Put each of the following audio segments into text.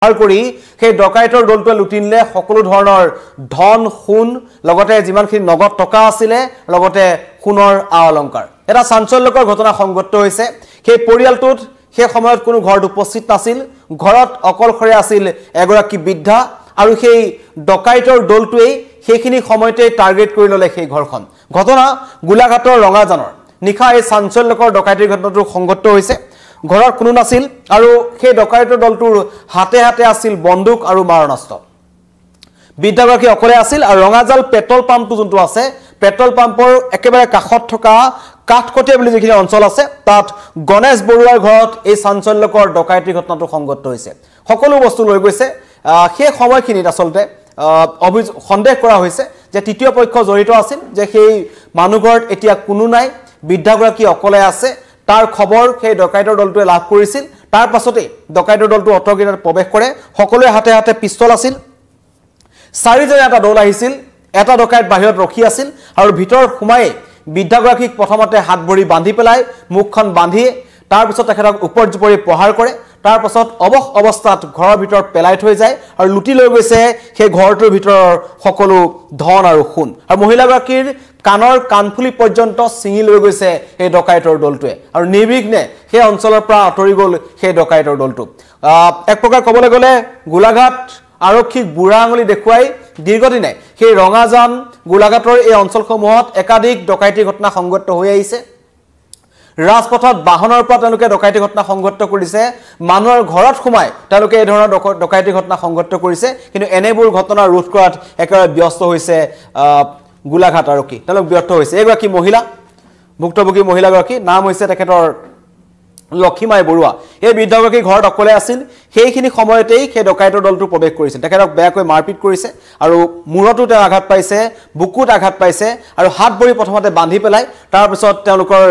উদ্ধাৰ কৰি সেই ডকাইতৰ দলটোৱে লুটি নিলে সকলো ধৰণৰ ধন সোণ লগতে যিমানখিনি নগদ টকা আছিলে লগতে সোণৰ অলংকাৰ এটা চাঞ্চল্যকৰ ঘটনা সংঘটিত হৈছে সেই পৰিয়ালটোত সেই সময়ত কোনো ঘৰত উপস্থিত নাছিল ঘৰত অকলশৰে আছিল এগৰাকী বৃদ্ধা আৰু সেই ডকাইতৰ দলটোৱে সেইখিনি সময়তে টাৰ্গেট কৰি ললে সেই ঘৰখন ঘটনা গোলাঘাটৰ ৰঙাজানৰ নিখা এই চাঞ্চল্যকৰ ডকাইতিৰ ঘটনাটো সংঘটিত হৈছে ঘৰত কোনো নাছিল আৰু সেই ডকাইতৰ দলটোৰ হাতে হাতে আছিল বন্দুক আৰু মাৰণাস্ত্ৰ বিদ্যাগৰাকী অকলে আছিল আৰু ৰঙাজাল পেট্ৰল পাম্পটো যোনটো আছে পেট্ৰল পাম্পৰ একেবাৰে কাষত থকা কাঠকটীয়া বুলি যিখিনি অঞ্চল আছে তাত গণেশ বৰুৱাৰ ঘৰত এই চাঞ্চল্যকৰ ডকাইতিৰ ঘটনাটো সংঘটিত হৈছে সকলো বস্তু লৈ গৈছে সেই সময়খিনিত আসলতে সন্দেহ কৰা হৈছে যে তৃতীয় পক্ষ জড়িত আছিল যে সেই মানুহঘৰত এতিয়া কোনো নাই বিদ্যাগৰাকী অকলে আছে তাৰ খবৰ সেই ডকাইতৰ দলটোৱে লাভ কৰিছিল তাৰ পাছতে ডকাইতৰ দলটো অট্টালিকাত প্ৰৱেশ কৰে সকলোৱে হাতে হাতে পিস্তল আছিল চাৰিজনীয়া এটা দল আহিছিল এটা ডকাইত বাহিৰত ৰখি আছিল আৰু ভিতৰ সোমাই বিদ্যাগৰাকীক প্ৰথমতে হাত ভৰি বান্ধি পেলাই মুখখন বান্ধি তাৰ পিছত তেখেতক উপৰ্যুপৰি প্ৰহাৰ কৰে তাৰ পাছত অৱস্থাত ঘৰৰ ভিতৰত পেলাই থৈ যায় আৰু লুটি লৈ গৈছে সেই ঘৰটোৰ ভিতৰৰ সকলো ধন আৰু সোণ আৰু মহিলাগৰাকীৰ কানৰ কানফুলি পৰ্যন্ত চিঙি লৈ গৈছে এই ডকাইতৰ দলটোৱে আৰু নিৰ্বিঘ্নে সেই অঞ্চলৰ পৰা আঁতৰি গ'ল সেই ডকাইতৰ দলটো এক প্ৰকাৰ ক'বলৈ গ'লে গোলাঘাট আৰক্ষীক বুঢ়া আঙুলি দেখুৱাই দীৰ্ঘদিনে সেই ৰঙাজান গোলাঘাটৰ এই অঞ্চলসমূহত একাধিক ডকাইতিৰ ঘটনা সংঘটিত হৈ আহিছে ৰাজপথত বাহনৰ পৰা তেওঁলোকে ডকাইতি ঘটনা সংঘটিত কৰিছে মানুহৰ ঘৰত সোমাই তেওঁলোকে এই ধৰণৰ ডকাইতি ঘটনা সংঘটিত কৰিছে কিন্তু এনেবোৰ ঘটনা ৰোধ কৰাত একেবাৰে ব্যস্ত হৈছে গোলাঘাট আৰক্ষী তেওঁলোক ব্যৰ্থ হৈছে এগৰাকী মহিলা ভুক্তভোগী মহিলাগৰাকী নাম হৈছে তেখেতৰ লক্ষীমাই বৰুৱা এই বিদ্যাগৰাকী ঘৰত অকলে আছিল সেইখিনি সময়তেই সেই ডকাইতৰ দলটো প্ৰৱেশ কৰিছিল তেখেতক বেয়াকৈ মাৰপিট কৰিছে আৰু মূৰতো তেওঁ আঘাত পাইছে বুকুত আঘাত পাইছে আৰু হাত ভৰি প্ৰথমতে বান্ধি পেলাই তাৰ পিছত তেওঁলোকৰ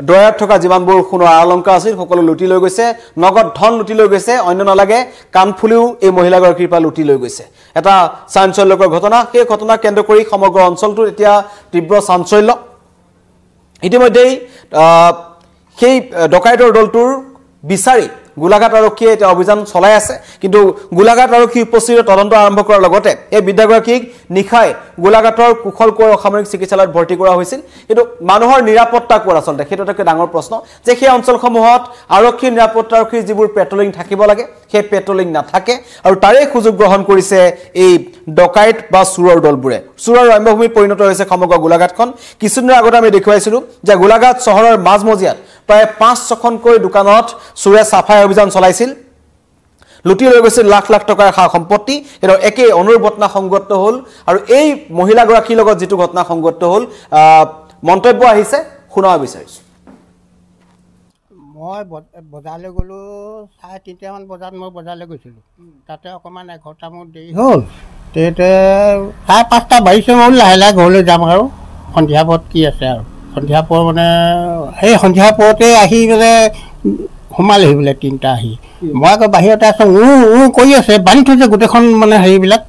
ডয়াৰত থকা যিমানবোৰ সোণৰ অলংকাৰ আছিল সকলো লুটি লৈ গৈছে নগদ ধন লুটি লৈ গৈছে অন্য নালাগে কাণফুলিও এই মহিলাগৰাকীৰ পৰা লুটি লৈ গৈছে এটা চাঞ্চল্যকৰ ঘটনা সেই ঘটনা কেন্দ্ৰ কৰি সমগ্ৰ অঞ্চলটোত এতিয়া তীব্ৰ চাঞ্চল্য ইতিমধ্যেই সেই ডকাইতৰ দলটোৰ বিচাৰি গোলাঘাট আৰক্ষীয়ে এটা অভিযান চলাই আছে কিন্তু গোলাঘাট আৰক্ষী উপস্থিত তদন্ত আৰম্ভ কৰাৰ লগতে এই বিদ্যাগৰাকীক নিখাই গোলাঘাটৰ কুশল কোঁৱৰ অসামৰিক চিকিৎসালয়ত ভৰ্তি কৰা হৈছিল কিন্তু মানুহৰ নিৰাপত্তা কোৱাৰ আচলতে সেইটো এটা ডাঙৰ প্ৰশ্ন যে সেই অঞ্চলসমূহত আৰক্ষী নিৰাপত্তাৰক্ষী যিবোৰ পেট্ৰলিং থাকিব লাগে সেই পেট্ৰলিং নাথাকে আৰু তাৰে সুযোগ গ্ৰহণ কৰিছে এই ডকাইত বা চুৰৰ দলবোৰে চুৰৰ ৰম্যভূমিত পৰিণত হৈছে সমগ্ৰ গোলাঘাটখন কিছুদিনৰ আগতে আমি দেখুৱাইছিলোঁ যে গোলাঘাট চহৰৰ মাজমজিয়াত প্ৰায় 5-6খনকৈ দোকানত চুৰে সাফাই অভিযান চলাইছিল লুটি লৈ গৈছিল লাখ লাখ টকাৰ সা সম্পত্তি এৰ একে অনুৰূপ ঘটনা সংঘটিত হ'ল আৰু এই মহিলাগৰাকীৰ লগত যেটো ঘটনা সংঘটিত হ'ল মন্তব্য আহিছে শুনাব বিচাৰিছো মই বজাৰলৈ গ'লো 3:30 মান বজাত মই বজাৰলৈ গৈছিলোঁ তাতে অকমান এঘণ্টা মোৰ দেৰি হ'ল তেতে 5:30টা বাজিছে মই লাহে লাহে ঘৰলৈ যাম আৰু সন্ধিয়া পৰত কি আছে আৰু সন্ধিয়া পৰ মানে সেই সন্ধিয়া পৰতে আহি মানে সোমালেহি বোলে 3টা আহি মই আকৌ বাহিৰতে আছোঁ কৰি আছে বান্ধি থৈছে গোটেইখন মানে হেৰিবিলাক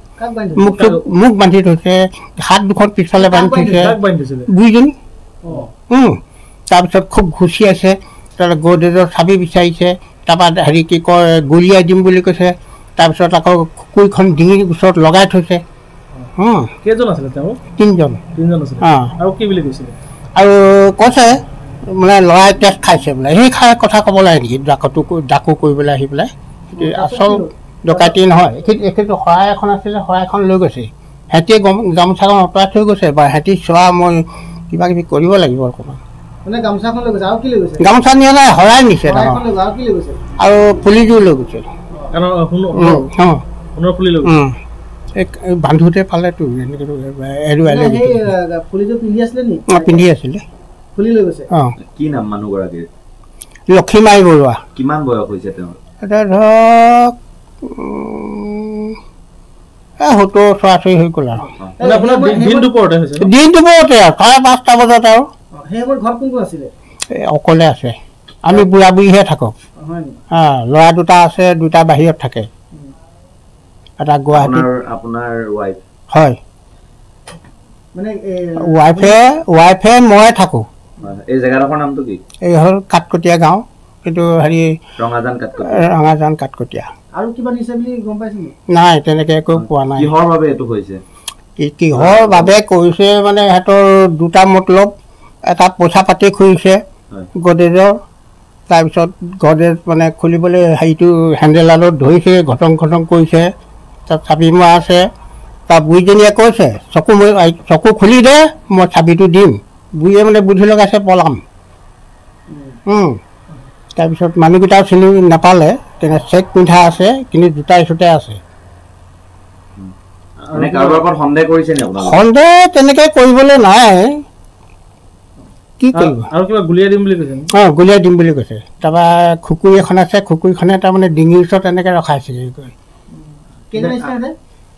মুখ বান্ধি থৈছে হাত দুখন পিছফালে বান্ধি থৈছে দুইজনী তাৰপিছত খুব ঘুচি আছে তাৰ গডৰেজৰ চাবি বিচাৰিছে তাৰপৰা হেৰি কি কয় গুলিয়াই দিম বুলি কৈছে তাৰপিছত আকৌ কুকুৰখন ডিঙিৰ ওচৰত লগাই থৈছে কেইজন আছিলে তেওঁ তিনিজন আছিল আৰু কি বুলি কৈছিলে আৰু কৈছে মানে ল'ৰাই টেষ্ট খাইছে বোলে সেই খাই কথা ক'ব লাগে নেকি ডাকু কৰিবলৈ আহি পেলাই আচল ডকাইতি নহয় এইটো শৰাই এখন আছিলে শৰাই এখন লৈ গৈছে সিহঁতিয়ে গামোচাখন অঁতৰাই থৈ গৈছে বা সিহঁতি চোৱা মই কিবা কিবি কৰিব লাগিব অকণমান গামোচা নিয়া নাই শৰাই নিছে আৰু পুলিযোৰ লৈ গৈছে বান্ধোতে পালেতো এৰুৱাই পিন্ধি আছিলে কি নাম মানুহগৰাকীৰ লক্ষীমাই বৰুৱা কিমান বয়স হৈছে তেওঁৰ এটা ধৰক 70-84 হৈ গ'ল আৰু দিন দুপৰতে আৰু 5:30 বজাত আৰু অকলে আছে আমি বুঢ়া বুঢ়ীহে থাকোঁ ল'ৰা দুটা আছে দুটা বাহিৰত থাকে এটা গুৱাহাটীত আপোনাৰ ৱাইফ হয় ৱাইফে মই থাকোঁ এই জেগাডোখৰ নামটো কি এই হ'ল কাঠকটীয়া গাঁও কিন্তু হেৰি ৰঙাজান কাঠকটীয়া আৰু কিবা নিছে বুলি গম পাইছিল নাই তেনেকৈ একো পোৱা নাই কিহৰ বাবে এইটো হৈছে কিহৰ বাবে কৰিছে মানে সিহঁতৰ দুটা মতলব এটা পইচা পাতি খুলিছে গডেজৰ তাৰপিছত গডেজ মানে খুলিবলৈ হেৰিটো হেণ্ডেলডালত ধৰিছে ঘটং কৰিছে তাত চাবি মৰা আছে তাৰ বুঢ়ীজনীয়ে কৈছে চকু খুলি দে মই চাবিটো দিম বুঢ়ীয়ে মানে বুদ্ধি লগাইছে পলাম তাৰপিছত মানুহকেইটাও চিনি নাপালে তেনে চেক পিন্ধা আছে কিন্তু জোতা ইচুতে আছে সন্দেহ তেনেকৈ কৰিবলৈ নাই কি কৰিব আৰু কিবা গুলিয়াই দিম বুলি কৈছে গুলিয়াই দিম বুলি কৈছে তাৰপৰা খুকুৰি এখন আছে খুকুৰিখনে তাৰমানে ডিঙিৰ ওচৰত এনেকৈ ৰখাইছে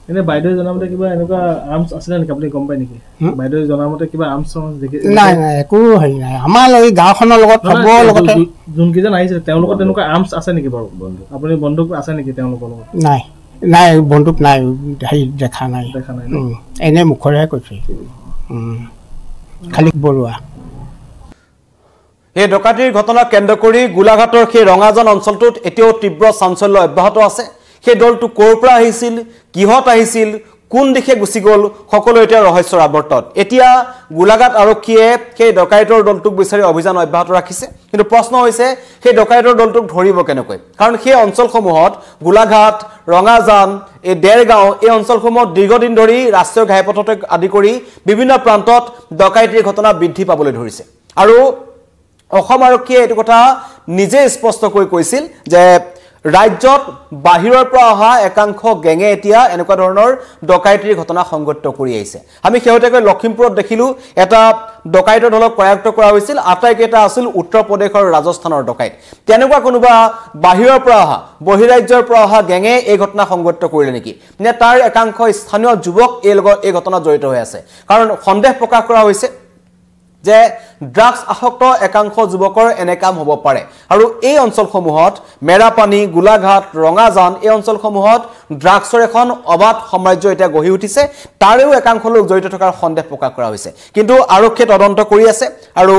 এনে বাইদেৱে জনামতে কিবা এনেকুৱা আৰ্মছ আছিলে নেকি আপুনি গম পায় নেকি বাইদেৱে জনামতে কিবা আৰ্মছ দেখি নাই একো হেৰি নাই আমাৰ এই গাঁওখনৰ লগত চবৰ লগতে যোনকেইজন আহিছে তেওঁলোকৰ তেনেকুৱা আৰ্মছ আছে নেকি বাৰু আপুনি বন্দুক আছে নেকি তেওঁলোকৰ লগত নাই বন্দুক নাই হেৰি দেখা নাই এনেই মুখৰেহে কৈছে খালি বৰুৱা এই ডকাইতিৰ ঘটনাক কেন্দ্ৰ কৰি গোলাঘাটৰ সেই ৰঙাজান অঞ্চলটোত এতিয়াও তীব্ৰ চাঞ্চল্য অব্যাহত আছে সেই দলটো ক'ৰ পৰা আহিছিল কিহত আহিছিল কোন দিশে গুচি গ'ল সকলো এতিয়া ৰহস্যৰ আৱৰ্তত এতিয়া গোলাঘাট আৰক্ষীয়ে সেই ডকাইতৰ দলটোক বিচাৰি অভিযান অব্যাহত ৰাখিছে কিন্তু প্ৰশ্ন হৈছে সেই ডকাইতৰ দলটোক ধৰিব কেনেকৈ কাৰণ সেই অঞ্চলসমূহত গোলাঘাট ৰঙাজান এই দেৰগাঁও এই অঞ্চলসমূহত দীৰ্ঘদিন ধৰি ৰাষ্ট্ৰীয় ঘাইপথতে আদি কৰি বিভিন্ন প্ৰান্তত ডকাইতিৰ ঘটনা বৃদ্ধি পাবলৈ ধৰিছে আৰু অসম আৰক্ষীয়ে এইটো কথা নিজে স্পষ্টকৈ কৈছিল যে ৰাজ্যত বাহিৰৰ পৰা অহা একাংশ গেঙে এতিয়া এনেকুৱা ধৰণৰ ডকাইতিৰ ঘটনা সংঘটিত কৰি আহিছে আমি শেহতীয়াকৈ লখিমপুৰত দেখিলো এটা ডকাইতৰ দলক প্ৰয়াক্ত কৰা হৈছিল আটাইকেইটা আছিল উত্তৰ প্ৰদেশৰ ৰাজস্থানৰ ডকাইত তেনেকুৱা কোনোবা বাহিৰৰ পৰা অহা বহিৰাজ্যৰ পৰা অহা গেঙে এই ঘটনা সংঘটিত কৰিলে নেকি নে তাৰ একাংশ স্থানীয় যুৱক এই ঘটনাত জড়িত হৈ আছে কাৰণ সন্দেহ প্ৰকাশ কৰা হৈছে যে ড্ৰাগছ আসক্ত একাংশ যুৱকৰ এনে কাম হ'ব পাৰে আৰু এই অঞ্চলসমূহত মেৰাপানী গোলাঘাট ৰঙাজান এই অঞ্চলসমূহত ড্ৰাগছৰ এখন অবাধ সাম্ৰাজ্য এতিয়া গঢ়ি উঠিছে তাৰেও একাংশ লোক জড়িত থকাৰ সন্দেহ প্ৰকাশ কৰা হৈছে কিন্তু আৰক্ষীয়ে তদন্ত কৰি আছে আৰু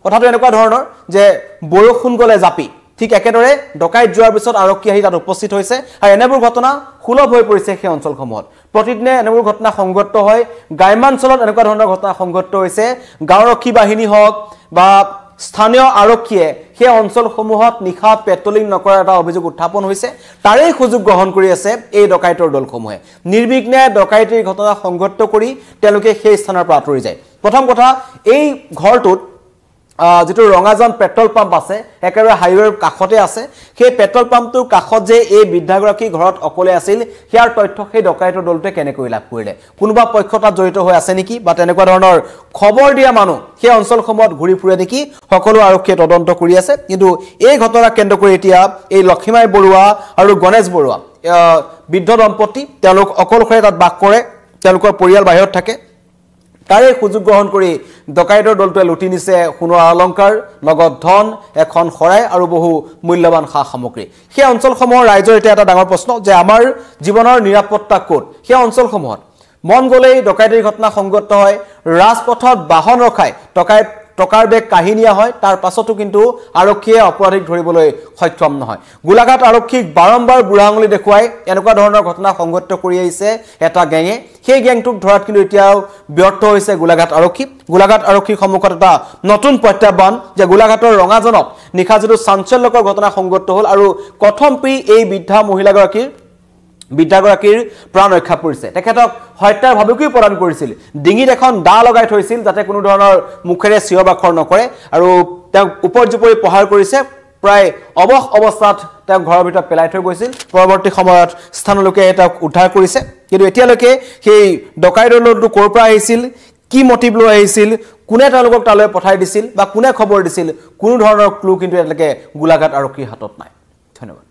কথাটো এনেকুৱা ধৰণৰ যে বৰষুণ গলে জাপি ঠিক একেদৰে ডকাইত যোৱাৰ পিছত আৰক্ষী আহি তাত উপস্থিত হৈছে আৰু এনেবোৰ ঘটনা সুলভ হৈ পৰিছে সেই অঞ্চলসমূহত প্ৰতিদিনে এনেবোৰ ঘটনা সংঘটিত হয় গ্ৰামাঞ্চলত এনেকুৱা ধৰণৰ ঘটনা সংঘটিত হৈছে গাঁওৰক্ষী বাহিনী হওক বা স্থানীয় আৰক্ষীয়ে সেই অঞ্চলসমূহত নিশা পেট্ৰলিং নকৰাৰ এটা অভিযোগ উত্থাপন হৈছে তাৰেই সুযোগ গ্ৰহণ কৰি আছে এই ডকাইতৰ দলসমূহে নিৰ্বিঘ্নে ডকাইতিৰ ঘটনা সংঘটিত কৰি তেওঁলোকে সেই স্থানৰ পৰা আঁতৰি যায় প্ৰথম কথা এই ঘৰটোত যেটো ৰঙাজান পেট্ৰল পাম্প আছে একেবাৰে হাইৱেৰ কাষতে আছে সেই পেট্ৰল পাম্পটোৰ কাষত যে এই বৃদ্ধাগৰাকী ঘৰত অকলে আছিল হিয়াৰ তথ্য সেই ডকাইতৰ দলটোৱে কেনেকৈ লাভ কৰিলে কোনোবা পক্ষতাত জড়িত হৈ আছে নেকি বা তেনেকুৱা ধৰণৰ খবৰ দিয়া মানুহ সেই অঞ্চলসমূহত ঘূৰি ফুৰে নেকি সকলো আৰক্ষীয়ে তদন্ত কৰি আছে কিন্তু এই ঘটনা কেন্দ্ৰ কৰি এতিয়া এই লক্ষীমাই বৰুৱা আৰু গণেশ বৰুৱা বৃদ্ধ দম্পতি তেওঁলোক অকলশৰে তাত বাস কৰে তেওঁলোকৰ পৰিয়াল বাহিৰত থাকে তাৰে সুযোগ গ্ৰহণ কৰি ডকাইতৰ দলটোৱে লুটি নিছে সোণৰ অলংকাৰ লগত ধন এখন শৰাই আৰু বহু মূল্যৱান সামগ্ৰী সেই অঞ্চলসমূহৰ ৰাইজৰ এটা ডাঙৰ প্ৰশ্ন যে আমাৰ জীৱনৰ নিৰাপত্তা ক'ত সেই অঞ্চলসমূহত মন গলেই ডকাইতিৰ ঘটনা সংঘটিত হয় ৰাজপথত বাহন ৰখাই টকাৰ বেগ কাহিনীয়া হয় তাৰ পাছতো কিন্তু আৰক্ষীয়ে অপৰাধীক ধৰিবলৈ সক্ষম নহয় গোলাঘাট আৰক্ষীক বাৰম্বাৰ বুঢ়া আঙুলি দেখুৱাই এনেকুৱা ধৰণৰ ঘটনা সংঘটিত কৰি আহিছে এটা গেঙে সেই গেংটোক ধৰাত কিন্তু এতিয়াও ব্যৰ্থ হৈছে গোলাঘাট আৰক্ষীৰ সন্মুখত এটা নতুন প্ৰত্যাহ্বান যে গোলাঘাটৰ ৰঙাজনত নিশা যেটো চাঞ্চল্যকৰ ঘটনা সংঘটিত হ'ল আৰু কথমপি এই বৃদ্ধা বৃদ্ধাগৰাকীৰ প্ৰাণ ৰক্ষা পৰিছে তেখেতক হত্যাৰ ভাবুকি প্ৰদান কৰিছিল ডিঙিত এখন দা লগাই থৈছিল যাতে কোনো ধৰণৰ মুখেৰে চিঞৰ বাখৰ নকৰে আৰু তেওঁ উপৰ্যুপৰি প্ৰহাৰ কৰিছে প্ৰায় অৱশ অৱস্থাত তেওঁ ঘৰৰ ভিতৰত পেলাই থৈ গৈছিল পৰৱৰ্তী সময়ত স্থানীয় লোকে তেওঁক উদ্ধাৰ কৰিছে কিন্তু এতিয়ালৈকে সেই ডকাইতৰ দলটো ক'ৰ পৰা আহিছিল কি মটিভ লৈ আহিছিল কোনে তেওঁলোকক তালৈ পঠাই দিছিল বা কোনে খবৰ দিছিল কোনো ধৰণৰ ক্লু কিন্তু এতিয়ালৈকে গোলাঘাট আৰক্ষীৰ হাতত নাই ধন্যবাদ